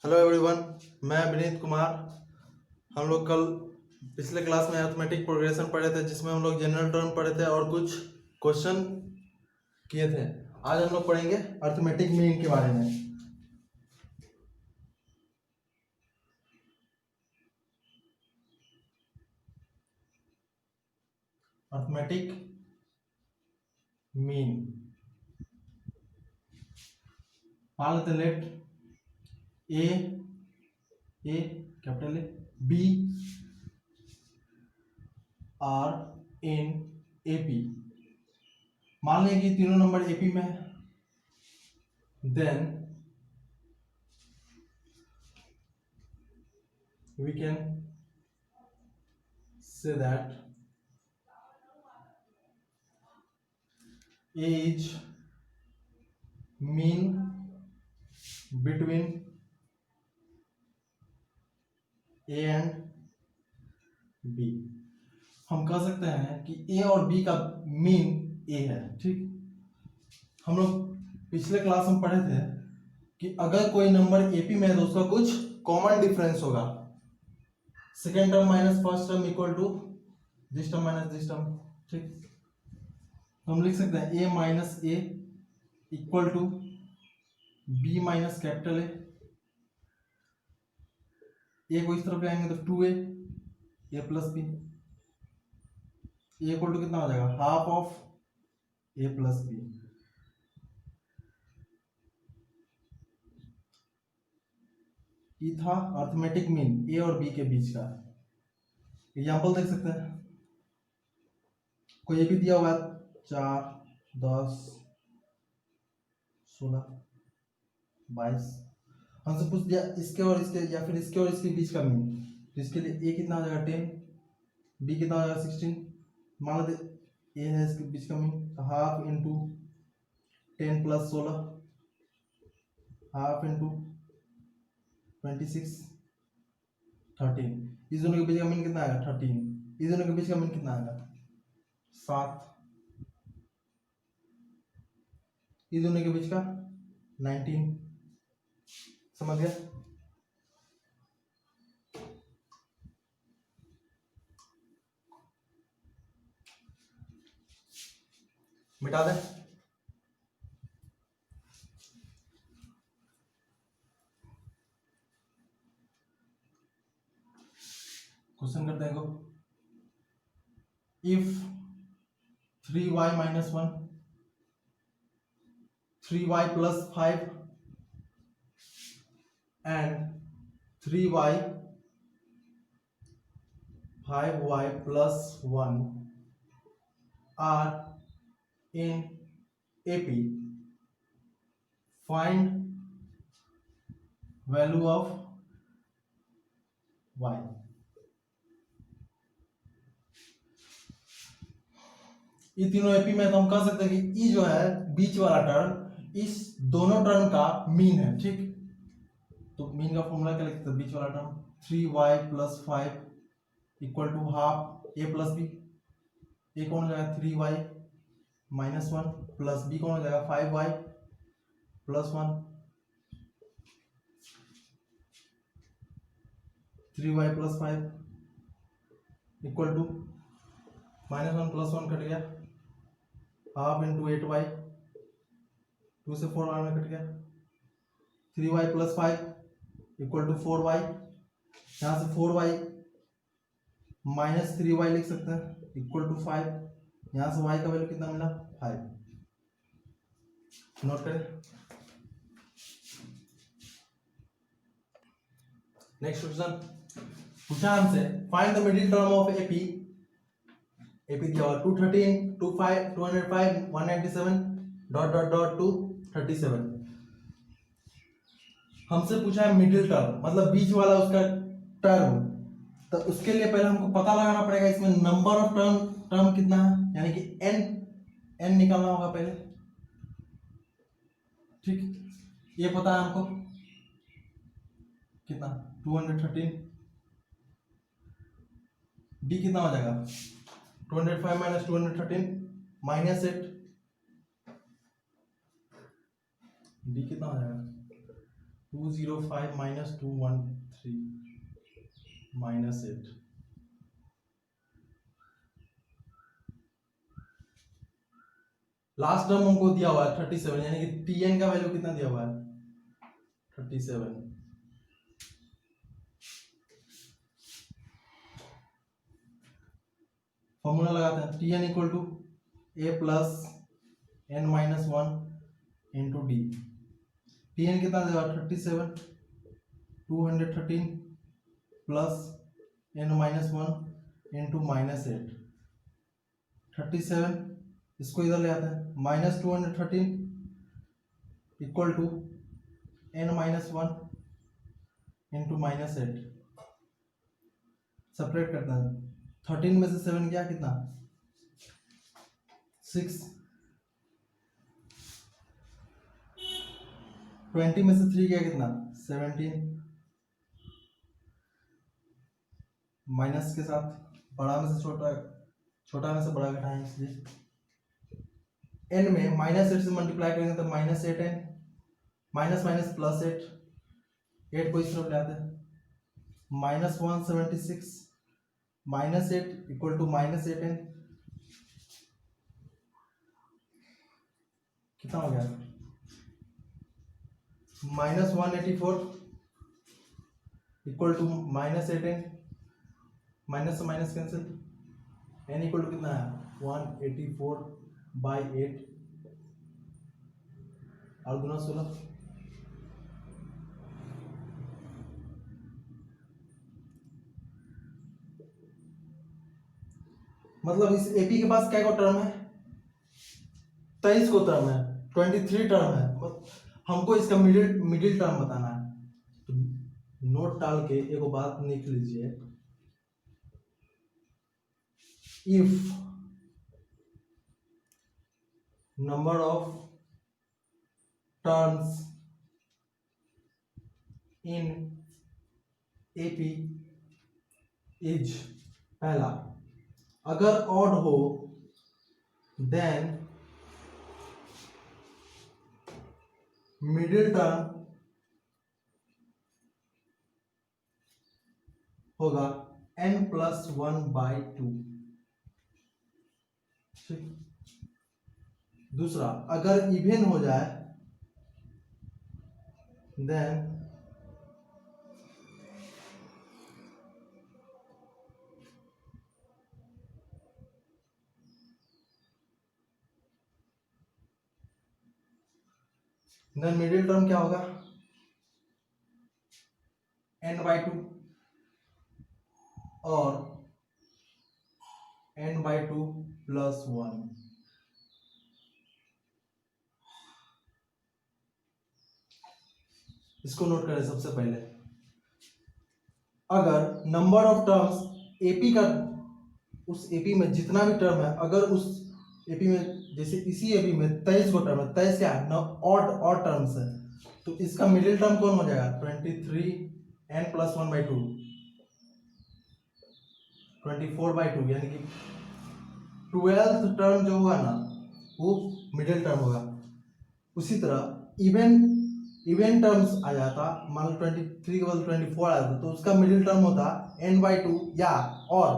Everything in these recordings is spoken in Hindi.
हेलो एवरीवन, मैं विनीत कुमार। हम लोग कल पिछले क्लास में अरिथमेटिक प्रोग्रेशन पढ़े थे, जिसमें हम लोग जनरल टर्म पढ़े थे और कुछ क्वेश्चन किए थे। आज हम लोग पढ़ेंगे अरिथमेटिक मीन के बारे में। अरिथमेटिक मीन, मान लेते let A capital A B are in AP. मान लें कि तीनों नंबर एपी में है, then we can say that A is mean between A and B। हम कह सकते हैं कि A और B का मीन A है। ठीक, हम लोग पिछले क्लास में पढ़े थे कि अगर कोई नंबर एपी में है तो उसका कुछ कॉमन डिफरेंस होगा। Second term minus first term equal to this term minus this term. ठीक, तो हम लिख सकते हैं A minus A equal to B minus capital A को इस तरफ ले आएंगे तो 2a plus B. A equal to कितना हो जाएगा, half of A plus B. ये था अरिथमेटिक मीन ए और बी के बीच का। एग्जाम्पल देख सकते हैं, कोई भी दिया हुआ है 4, 10, 16, 22। हमसे पूछ दिया इसके और इसके या फिर इसके और इसके बीच का मीन, तो इसके लिए ए कितना हो जाएगा 10, बी कितना हो जाएगा 16। मान लेते ए है इसके बीच का मीन, तो half into 10 plus 16, half into 26, 13। इस दोनों के बीच का मीन कितना आएगा 13। इस दोनों के बीच का मीन कितना आएगा 7। इस दोनों के बीच का 19। समझ गया? मिटा दे। क्वेश्चन करते हैं। If 3y minus 1, 3y plus 5 and 3y 5y plus 1 are in AP, find value of y। ये तीनों एपी में तो हम कह सकते हैं कि ई जो है बीच वाला टर्म इस दोनों टर्म का मीन है। ठीक, तो मीन का फॉर्मूला क्या लिखते हैं, बीच वाला term 3y plus 5 equal to half A plus B. A कौन हो जाएगा 3y माइनस 1 प्लस बी कौन हो जाएगा 5y plus 1। 3y plus 5 equal to minus 1 plus 1 cut गया, हाफ इंटू 8y, 2 से 4 में कट गया। 3y plus 5 equal to 4y, यहाँ से 4y माइनस 3y लिख सकते हैं इक्वल टू 5। यहाँ से y का वैल्यू कितना मिला 5। नोट करें। नेक्स्ट क्वेश्चन पूछा हमसे, find the middle term of AP. AP दिया हुआ 213, 25, 205, 197 डॉट डॉट डॉट 237। हमसे पूछा है मिडिल टर्म, मतलब बीच वाला उसका टर्म। तो उसके लिए पहले हमको पता लगाना पड़ेगा इसमें नंबर ऑफ टर्म कितना है, यानी कि n निकालना होगा पहले। ठीक, ये पता है हमको कितना 213। डी कितना हो जाएगा 205 माइनस 213 माइनस 8। डी कितना हो जाएगा 205 माइनस 213 माइनस 8। लास्ट टर्म हमको दिया हुआ है 37, यानी कि Tn का वैल्यू कितना दिया हुआ है 37। फॉर्मूला लगाते हैं, Tn equal to a plus n minus 1 into d. Tn कितना देगा 37, 213 plus n minus 1 into minus 8। 37 इसको इधर ले आते हैं, minus 213 equal to n minus 1 into minus 8। Separate करते हैं, 13 में से 7 गया कितना 6, 20 में से 3 गया कितना 17, माइनस के साथ बड़ा में से छोटा, छोटा में से बड़ा घटाएं, इसलिए n में माइनस 8 से मल्टीप्लाई करेंगे तो minus 8n, minus minus plus 8, 8 को इस तरफ ले आते हैं, minus 176 minus 8 equal to minus 8n, कितना हो गया minus 184 equal to minus 8n, minus से minus cancel, n equal to कितना है 184 बाई 8 और गुना 16। मतलब इस एपी के पास क्या को टर्म है 23 को टर्म है, 23 टर्म है, हमको इसका मिडिल टर्म बताना है। तो नोट डाल के एक बात लिख लीजिए, if number of terms in AP is, पहला अगर ऑड हो देन मिडिल टर्म होगा n+1/2। ठीक, दूसरा अगर इवन हो जाए देन मिडिल टर्म क्या होगा n/2 और n/2 + 1। इसको नोट करें सबसे पहले, अगर नंबर ऑफ टर्म्स एपी का, उस एपी में जितना भी टर्म है, अगर उस एपी में जैसे इसी एपी में 23 को टर्म है, 23 क्या है ऑड टर्म्स है, तो इसका मिडिल टर्म कौन हो जाएगा 23n + 1/2, 24/2, यानी कि 12th टर्म जो होगा ना वो मिडिल टर्म होगा। उसी तरह इवन टर्म्स आ जाता, मान लो 23 के बदले 24 आ जाता, तो उसका मिडिल टर्म होता n/2 या और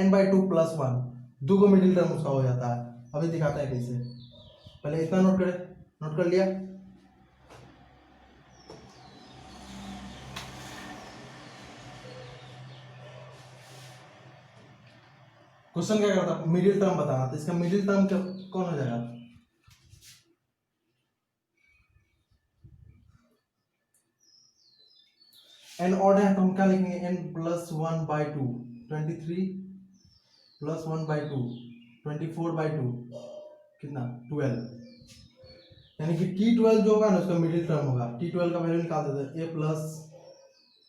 n/2 + 1, दो को मिडिल टर्म उसका हो जाता है। अभी दिखाता है कैसे, पहले इतना नोट करें, नोट कर लिया। क्वेश्चन क्या करता मिडिल टर्म बताना, तो इसका मिडिल टर्म कौन हो जाएगा n ऑड है तो हम क्या लिखेंगे n+1/2, 23 + 1/2, 24/2 कितना 12, यानी कि T12 जो होगा ना उसका मिडिल टर्म होगा। T12 का वैल्यू निकाल देते हैं, a+12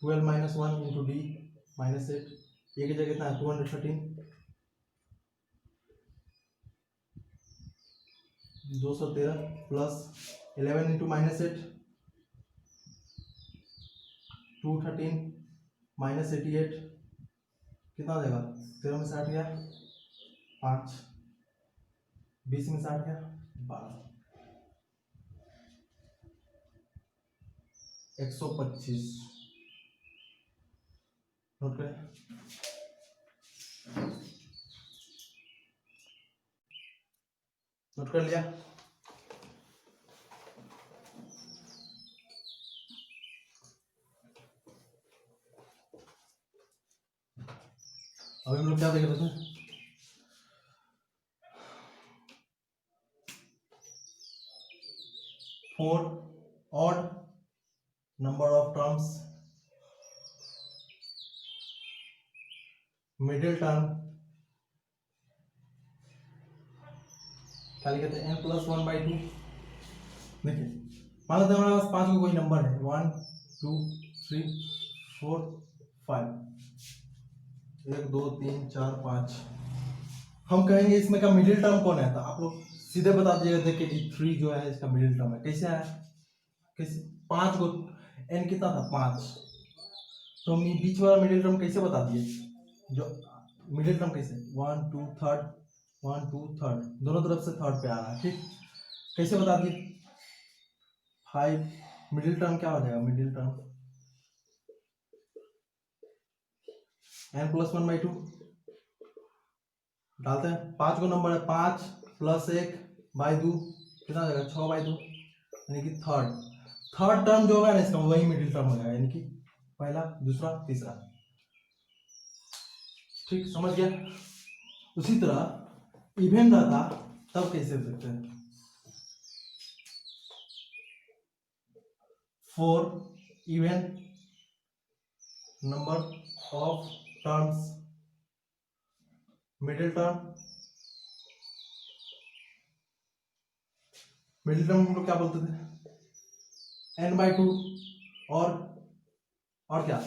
- 1 × d -8, ये की जगह कितना है 213, 213 प्लस 11 × -8, 213 -88 कितना देगा 13 में 60 गया 5, 20 में 60 गया 12। 125 नोट करें। नोट कर लिया। अभी हम लोग क्या देख रहे थे? Four odd number of terms, middle term क्या लिखे थे? n plus 1/2। देखिए मान लेते हैं हमारे पास 5 को कोई नंबर है, 1 2 3 4 5, 1 2 3 4 5। हम कहेंगे इसमें का मिडिल टर्म कौन है, तो आप लोग सीधे बता दीजिएगा। देखिए कि 3 जो है इसका मिडिल टर्म है। कैसे आया? कैसे? 5 को n कितना था? 5। तो हम बीच वाला मिडिल टर्म कैसे बता दिए? जो मिडिल टर्म कैसे? 1 2 थर्ड, 1 2 थर्ड, दोनों तरफ से थर्ड पे आ रहा है। ठीक, कैसे बता दिए? 5 मिडिल टर्म क्या हो जाएगा? मिडिल टर्म n प्लस 1/2 डालते हैं। 5 को नंबर है, 5 प्लस 1/2 कितना हो जाएगा? 6/2, यानी कि थर्ड टर्म जो होगा ना इसका वही मिडिल टर्म हो जाएगा, यानी कि पहला दूसरा तीसरा। ठीक, समझ गया? उसी तरह इवन रहता तब कैसे देखते हैं? 4 even number of terms, middle term हम लोग क्या बोलते थे? n/2 और क्या?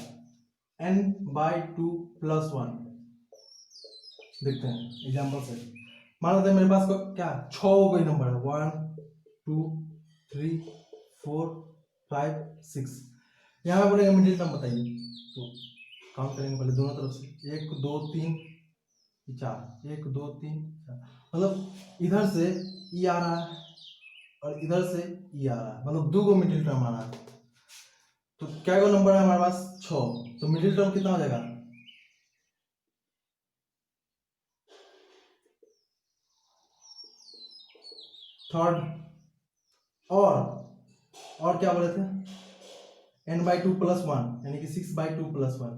n/2 plus 1। देखते हैं एग्जांपल से। मान लेते हैं मेरे पास को क्या 6 कोई नंबर है, 1 2 3 4 5 6। यहाँ पे बोलेंगे मिडिल टर्म बताइए, तो काउंट करेंगे पहले दोनों तरफ से। 1 2 3 4, 1 2 3 4, मतलब इधर से ई आ रहा है और इधर से ई आ रहा है, मतलब दो को मिडिल टर्म आ रहा है। तो क्या को नंबर है हमारे पास? 6। तो मिडिल टर्म कितना हो जाएगा? थर्ड। और क्या बोले थे? n/2 प्लस 1, यानी कि 6/2 प्लस 1,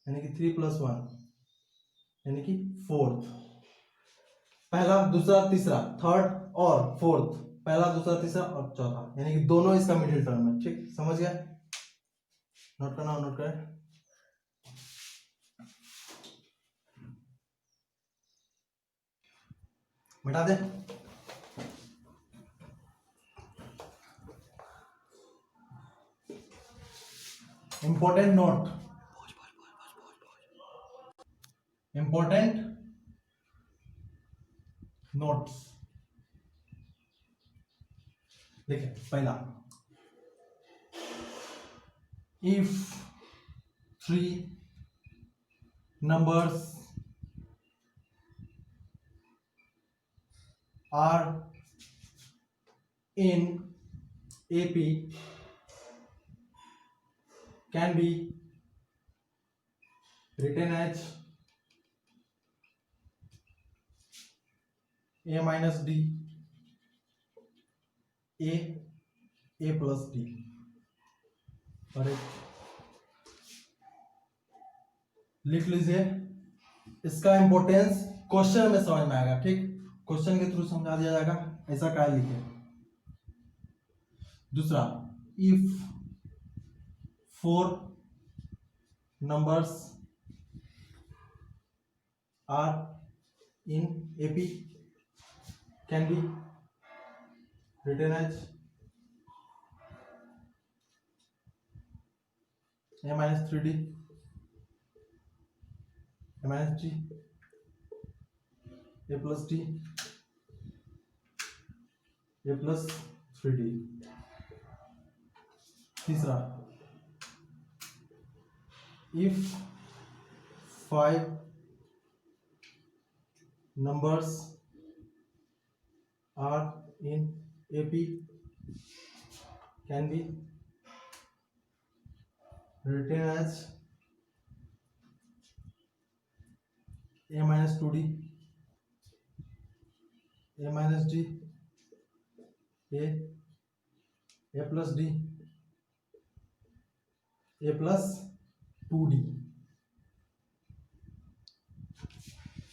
यानी कि 3 प्लस 1, यानी कि फोर्थ। पहला दूसरा तीसरा, थर्ड और फोर्थ, पहला दूसरा तीसरा और चौथा, यानी कि दोनों इसका मिडिल टर्म है। ठीक, समझ गया? नोट करना, नोट करें। मिटा दे। Important note, important notes. देखिए पहला, if 3 numbers are in AP can be written as A minus D, A plus D। Correct, लिख लीजिए। इसका इंपॉर्टेंस क्वेश्चन में समझ में आएगा। ठीक, क्वेश्चन के थ्रू समझा दिया जाएगा, ऐसा क्या लिखे। दूसरा, if 4 numbers are in AP can be written as A minus 3D, A minus D, A plus D, A plus 3D। तीसरा, if 5 numbers are in AP can be written as a minus 2d, a minus d, a plus d, a plus 2d।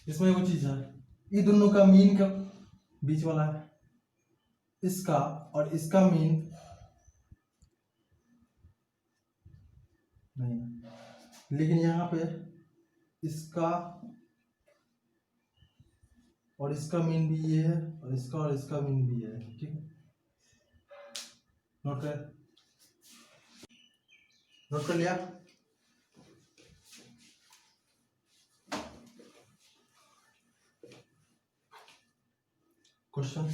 इसमें वो चीज है, ये दोनों का मीन का बीच वाला है, इसका और इसका मीन नहीं, लेकिन यहाँ पे इसका और इसका मीन भी ये है, और इसका मीन भी ये है। ठीक है, नोट कर लिया। क्वेश्चन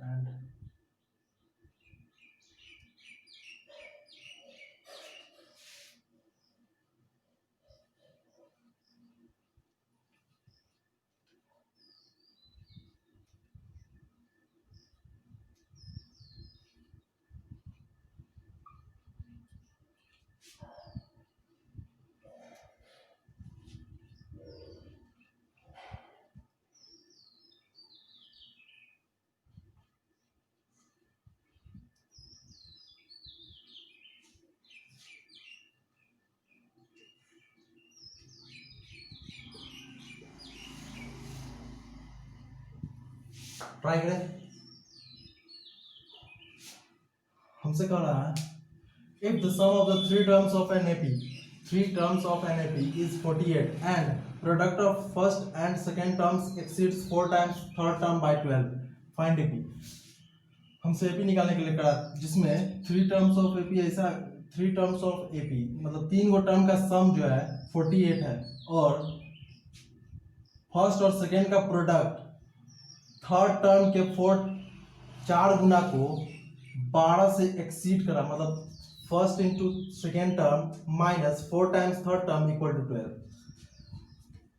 एंड ट्राई करें। हमसे कह रहा है if the sum of the three terms of an AP is 48 and product of first and second terms exceeds 4 times third term by 12, find AP। हमसे AP निकालने के लिए कहा, जिसमें थ्री टर्म्स ऑफ AP ऐसा, थ्री टर्म्स ऑफ AP मतलब तीन गो टर्म का सम जो है 48 है, और फर्स्ट और सेकेंड का प्रोडक्ट थर्ड टर्म के चार गुना को 12 से एक्सीड करा, मतलब first into second term minus 4 times third term equal to 12।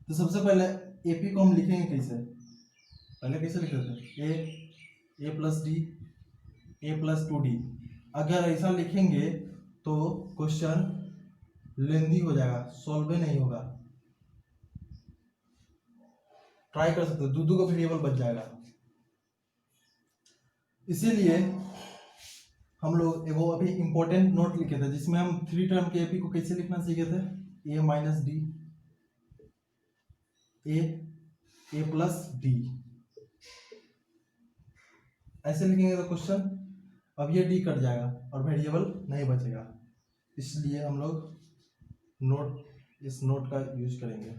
तो सबसे पहले एपी को हम लिखेंगे कैसे, पहले कैसे लिखते थे, ए plus D, A plus 2d। अगर ऐसा लिखेंगे तो क्वेश्चन लेंदी हो जाएगा, सॉल्व नहीं होगा। ट्राई कर सकते हो, दो का वेरिएबल बच जाएगा। इसीलिए हम लोग एगो अभी इंपॉर्टेंट नोट लिखे थे, जिसमें हम थ्री टर्म के एपी को कैसे लिखना सीखे थे, A minus D, A plus D, ऐसे लिखेंगे तो क्वेश्चन अब ये डी कट जाएगा और वेरिएबल नहीं बचेगा। इसलिए हम लोग इस नोट का यूज करेंगे।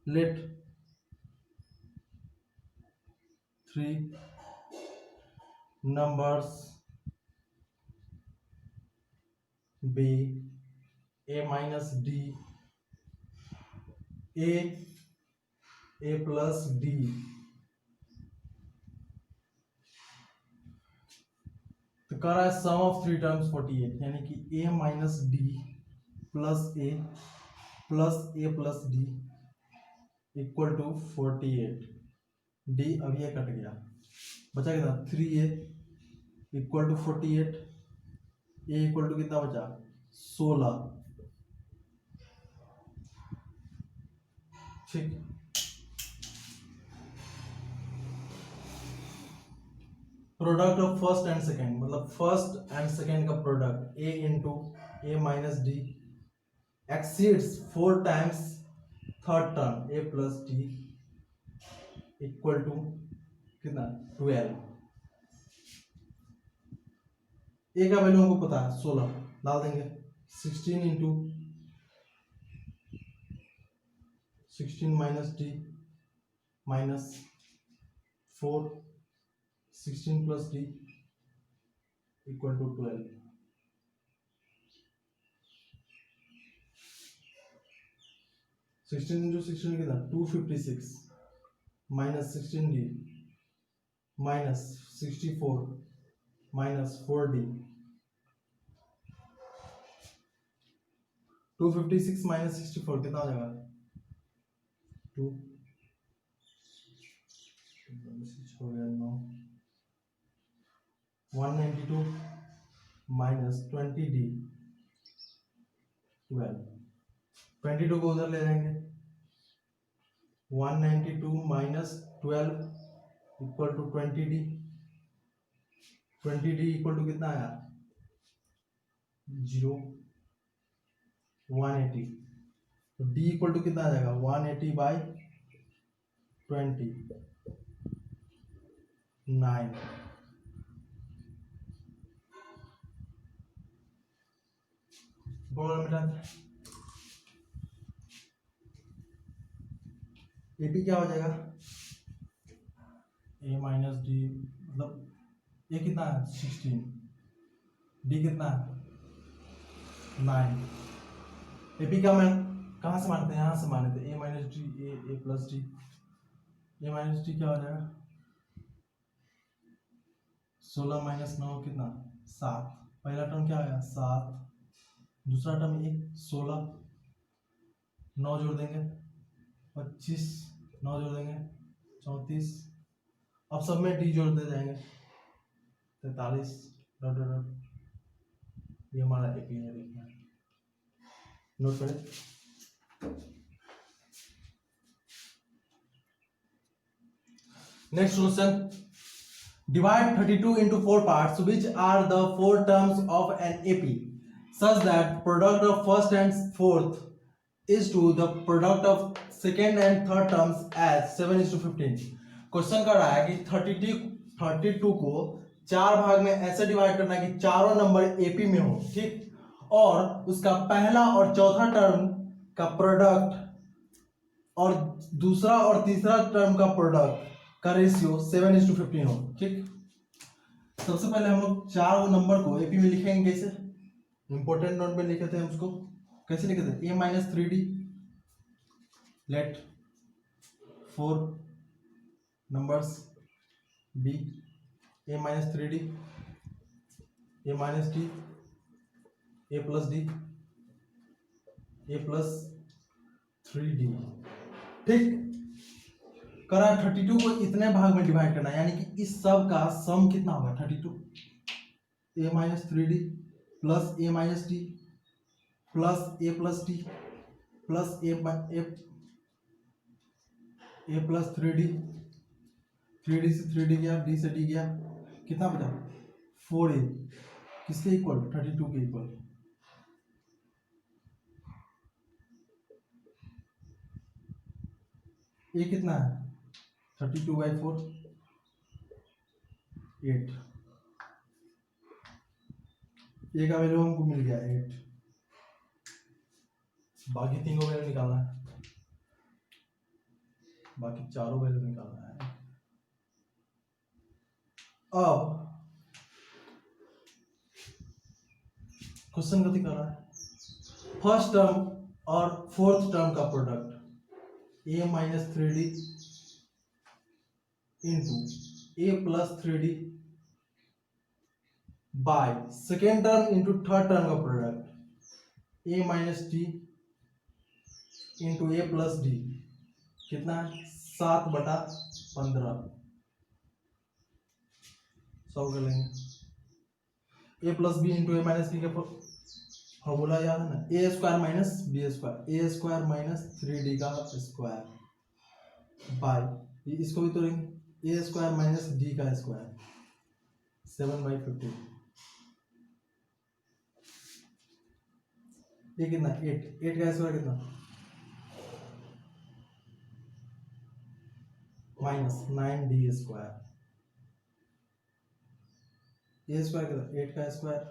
Late three numbers be a minus d, a plus d, तो कर रहा है सम ऑफ थ्री टर्म्स 48, यानी कि a minus d plus a plus d equal to 48। D अब ये कट गया, बचा कितना, 3a equal to 48, a equal to कितना बचा, 16। ठीक, product of first and second, मतलब फर्स्ट एंड सेकेंड का product a into A minus d exceeds 4 times third term a plus d equal to कितना, 12। ए का वैल्यू हमको पता है 16, डाल देंगे 16 into 16 minus d minus 4, 16 plus d equal to 12। 16 into 16 कितना 256 minus 16d minus 64 minus 4d 256 minus 64 कितना हो जाएगा 2 हो गया 9 192 माइनस 20d 12 22 को उधर ले जाएंगे 192 minus 12 equal to 20d 20d equal to कितना आया 0 180 तो d इक्वल टू कितना आ जाएगा 180 बाई 20 9 बोल मिटा एपी क्या हो जाएगा ए माइनस डी मतलब ए कितना है 16 डी कितना है 9 एपी का मैं कहाँ से मानते हैं यहाँ से माने थे A minus D A plus D A minus D क्या हो जाएगा 16 माइनस 9 कितना 7 पहला टर्म क्या आया 7 दूसरा टर्म 1 16 9 जोड़ देंगे 25 9 जोड़ देंगे 34 अब सब में डी जोड़ते जाएंगे 43 डॉट डॉट डॉट ये हमारा एपी है देखना नोट करें next question divide 32 into 4 parts which are the 4 terms of an AP such that product of first and fourth is to the product of second and third terms as 7:15 question कर रहा है कि 32 को 4 भाग में ऐसे डिवाइड करना है कि चारों नंबर एपी में हो ठीक और उसका पहला और चौथा टर्म का प्रोडक्ट और दूसरा और तीसरा टर्म का प्रोडक्ट का रेशियो 7:15 हो ठीक सबसे पहले हम लोग चार नंबर को एपी में लिखेंगे कैसे इंपॉर्टेंट नोट में लिखे थे हम उसको कैसे लिखे थे A minus 3d let 4 numbers B A minus 3d A minus D A plus D A plus 3d ठीक करा 32 को इतने भाग में डिवाइड करना है यानी कि इस सब का सम कितना होगा 32 ए माइनस 3d प्लस ए माइनस डी प्लस ए प्लस डी प्लस ए प्लस 3d 3d से 3d गया डी से डी गया कितना बचा 4a किसके इक्वल 32 के इक्वल ए कितना है 32/4 8 ए का वैल्यू हमको मिल गया 8 बाकी तीनों वैल्यू निकालना है बाकी चारों वैल्यू निकालना है अब क्वेश्चन गति कर रहा है फर्स्ट टर्म और फोर्थ टर्म का product A minus 3d into A plus 3d by second term into third term का product A minus D into A plus D कितना है 7/15 सॉल्व कर लेंगे A plus B into A minus B का फॉर्मूला याद है ना A square minus B square A square minus 3d का स्क्वायर बाय इसको भी तोड़ेंगे ए स्क्वायर माइनस डी का स्क्वायर 7/15 ये कितना 8 का स्क्वायर कितना minus 9d square A square कितना 8 का square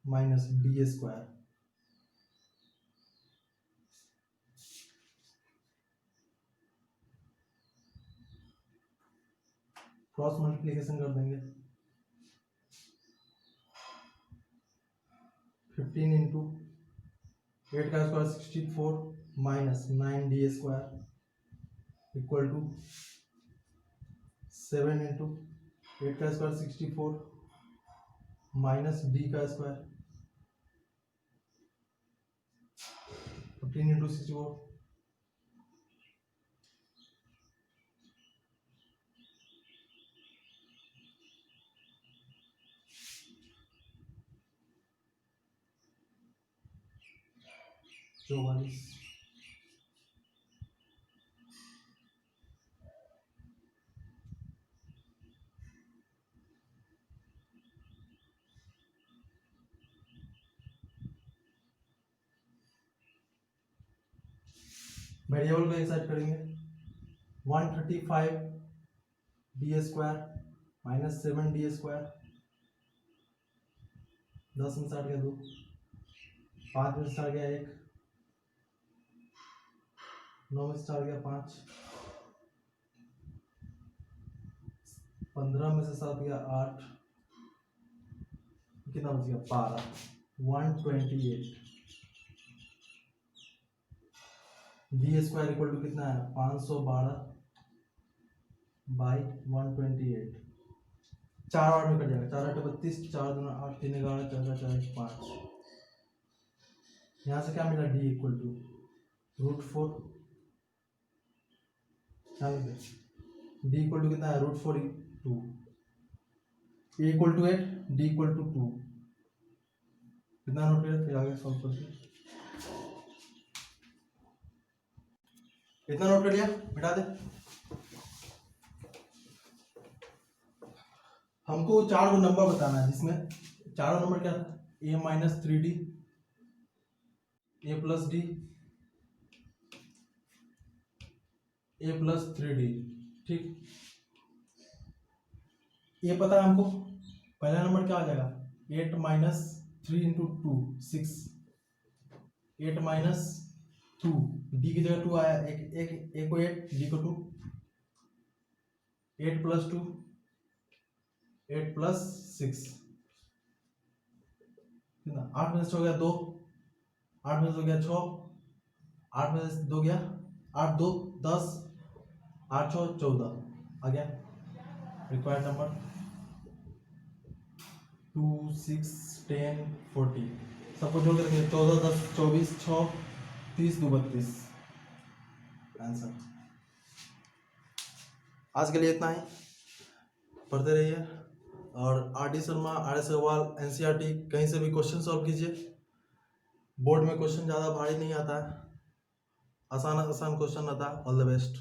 minus d square cross multiplication कर देंगे 15 इंटू 8 का square 64 minus 9d² equal to 7 into 8 का स्क्वायर 64 माइनस d का स्क्वायर 15 इंटू 64 44 वेरिएबल को एक साइड करेंगे 135d² माइनस 7d², 10 में से हट गया 2, 5 में से हट गया 1, 9 में से हट गया 5, 15 में से 7 गया 8, कितना बच गया 12, 128 d² इक्वल टू कितना है 512 बाई 128, 4 8 में कट जाएगा, 4 8 32, 4 2 8 3 11 4 4 1 5। यहाँ से क्या मिला d इक्वल टू √4, क्या मिला d इक्वल टू कितना है √4 2, a equal to 8 d equal to 2, कितना नोट किया फिर आगे सॉल्व करते हैं। कितना नोट कर लिया मिटा दे। हमको 4 को नंबर बताना है जिसमें चारों नंबर क्या था a minus 3d, a plus d, a plus 3d, ठीक। ये पता है हमको, पहला नंबर क्या आ जाएगा 8 माइनस 3 इंटू 2 6, 8 माइनस 2, d की जगह 2 आया, एक को 8 d को 2, 8 प्लस 2 8 प्लस 6 कितना 8 में से हो गया 2, 8 में से हो गया 6, 8 में से 2 गया 8 2 10, 8 6 14 आ गया। रिक्वायर्ड नंबर 2 6 10 40 सबको जोड़ के रखेंगे 14 10 24 6 30 2 32 आंसर। आज के लिए इतना ही, पढ़ते रहिए और RD Sharma RS Agarwal NCERT कहीं से भी क्वेश्चन सॉल्व कीजिए। बोर्ड में क्वेश्चन ज़्यादा भारी नहीं आता है, आसान आसान क्वेश्चन आता है। All the best.